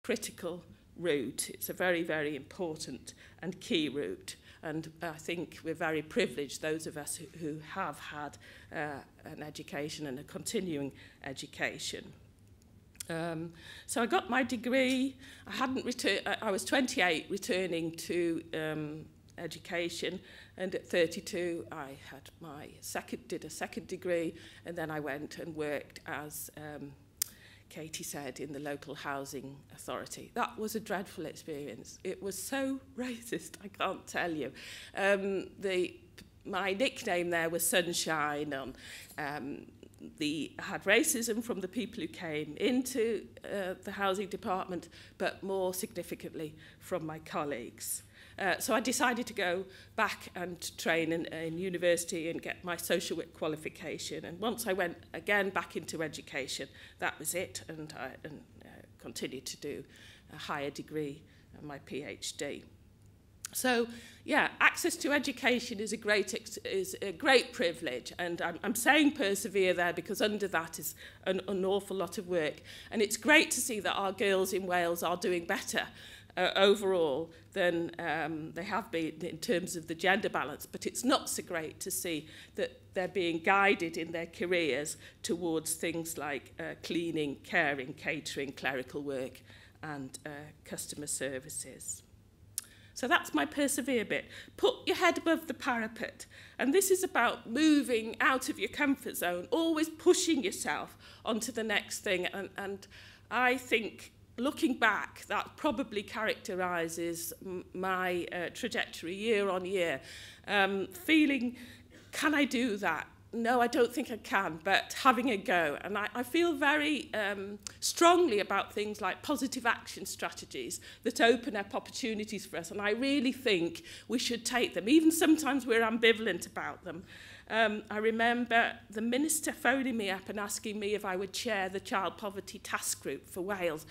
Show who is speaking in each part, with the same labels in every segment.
Speaker 1: critical route. It's a very, very important and key route. And I think we're very privileged, those of us who have had an education and a continuing education. So I got my degree. I was 28 returning to education, and at 32 I had did a second degree, and then I went and worked as Katie said, in the local housing authority. That was a dreadful experience. It was so racist, I can't tell you. My nickname there was Sunshine. I had racism from the people who came into the housing department, but more significantly from my colleagues. So I decided to go back and train in university and get my social work qualification. And once I went again back into education, that was it. And I continued to do a higher degree, my PhD. So, yeah, access to education is a great privilege, and I'm saying persevere there because under that is an awful lot of work. And it's great to see that our girls in Wales are doing better overall than they have been in terms of the gender balance, but it's not so great to see that they're being guided in their careers towards things like cleaning, caring, catering, clerical work, and customer services. So that's my persevere bit. Put your head above the parapet. And this is about moving out of your comfort zone, always pushing yourself onto the next thing. And I think, looking back, that probably characterises my trajectory year on year. Feeling, can I do that? No, I don't think I can, but having a go. And I feel very strongly about things like positive action strategies that open up opportunities for us. And I really think we should take them, even sometimes we're ambivalent about them. I remember the minister phoning me up and asking me if I would chair the Child Poverty Task Group for Wales.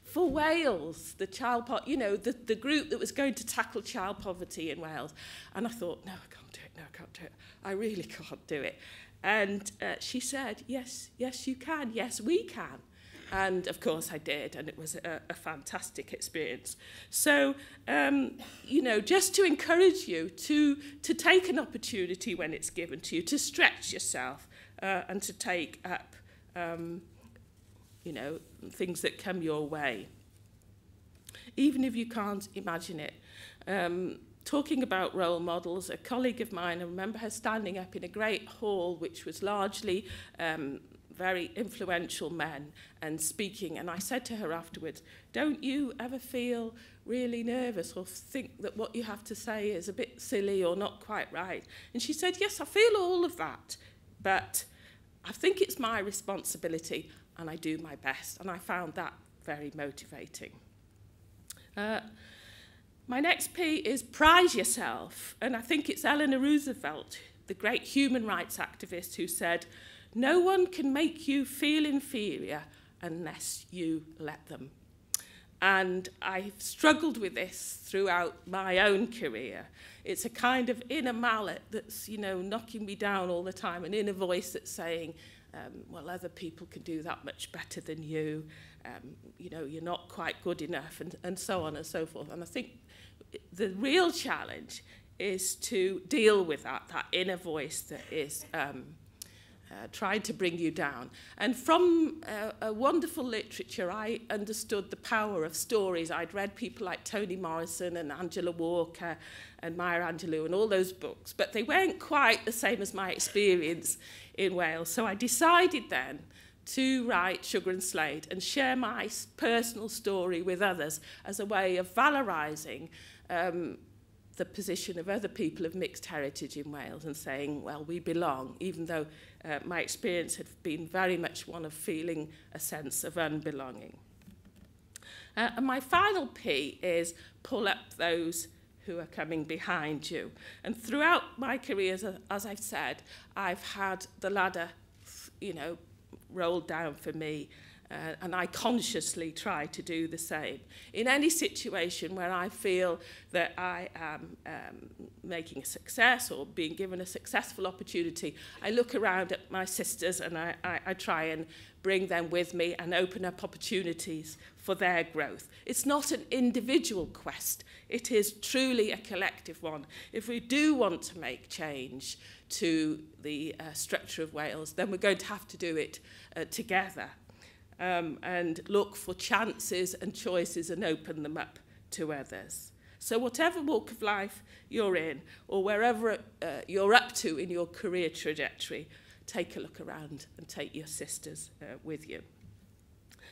Speaker 1: For Wales, the the group that was going to tackle child poverty in Wales. And I thought, no, I can't do it, no, I can't do it. I really can't do it. And she said, yes, you can, yes, we can. And of course I did, and it was a fantastic experience. So, just to encourage you to take an opportunity when it's given to you, to stretch yourself and to take up things that come your way, even if you can't imagine it. Talking about role models, a colleague of mine, I remember her standing up in a great hall which was largely very influential men and speaking, and I said to her afterwards, don't you ever feel really nervous or think that what you have to say is a bit silly or not quite right? And she said, yes, I feel all of that, but I think it's my responsibility and I do my best. And I found that very motivating. My next P is prize yourself. And I think it's Eleanor Roosevelt, the great human rights activist, who said, no one can make you feel inferior unless you let them. And I've struggled with this throughout my own career. It's a kind of inner mallet that's, knocking me down all the time, an inner voice that's saying, well, other people can do that much better than you, you're not quite good enough, and so on and so forth. And I think the real challenge is to deal with that inner voice that is trying to bring you down. And from a wonderful literature, I understood the power of stories. I'd read people like Toni Morrison and Angela Walker and Maya Angelou and all those books, but they weren't quite the same as my experience in Wales. So I decided then to write Sugar and Slade and share my personal story with others as a way of valorising the position of other people of mixed heritage in Wales and saying, well, we belong, even though my experience had been very much one of feeling a sense of unbelonging. And my final P is pull up those who are coming behind you. And throughout my career, as I've said, I've had the ladder, rolled down for me. And I consciously try to do the same. In any situation where I feel that I am making a success or being given a successful opportunity, I look around at my sisters and I try and bring them with me and open up opportunities for their growth. It's not an individual quest. It is truly a collective one. If we do want to make change to the structure of Wales, then we're going to have to do it together. And look for chances and choices and open them up to others. So whatever walk of life you're in, or wherever you're up to in your career trajectory, take a look around and take your sisters with you.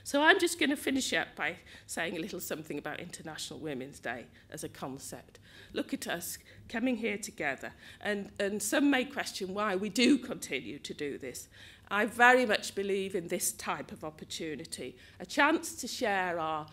Speaker 1: So I'm just going to finish up by saying a little something about International Women's Day as a concept. Look at us coming here together, and some may question why we do continue to do this. I very much believe in this type of opportunity, a chance to share our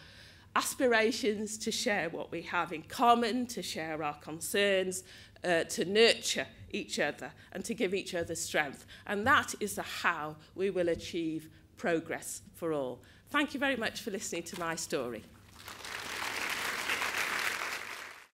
Speaker 1: aspirations, to share what we have in common, to share our concerns, to nurture each other and to give each other strength. And that is how we will achieve progress for all. Thank you very much for listening to my story.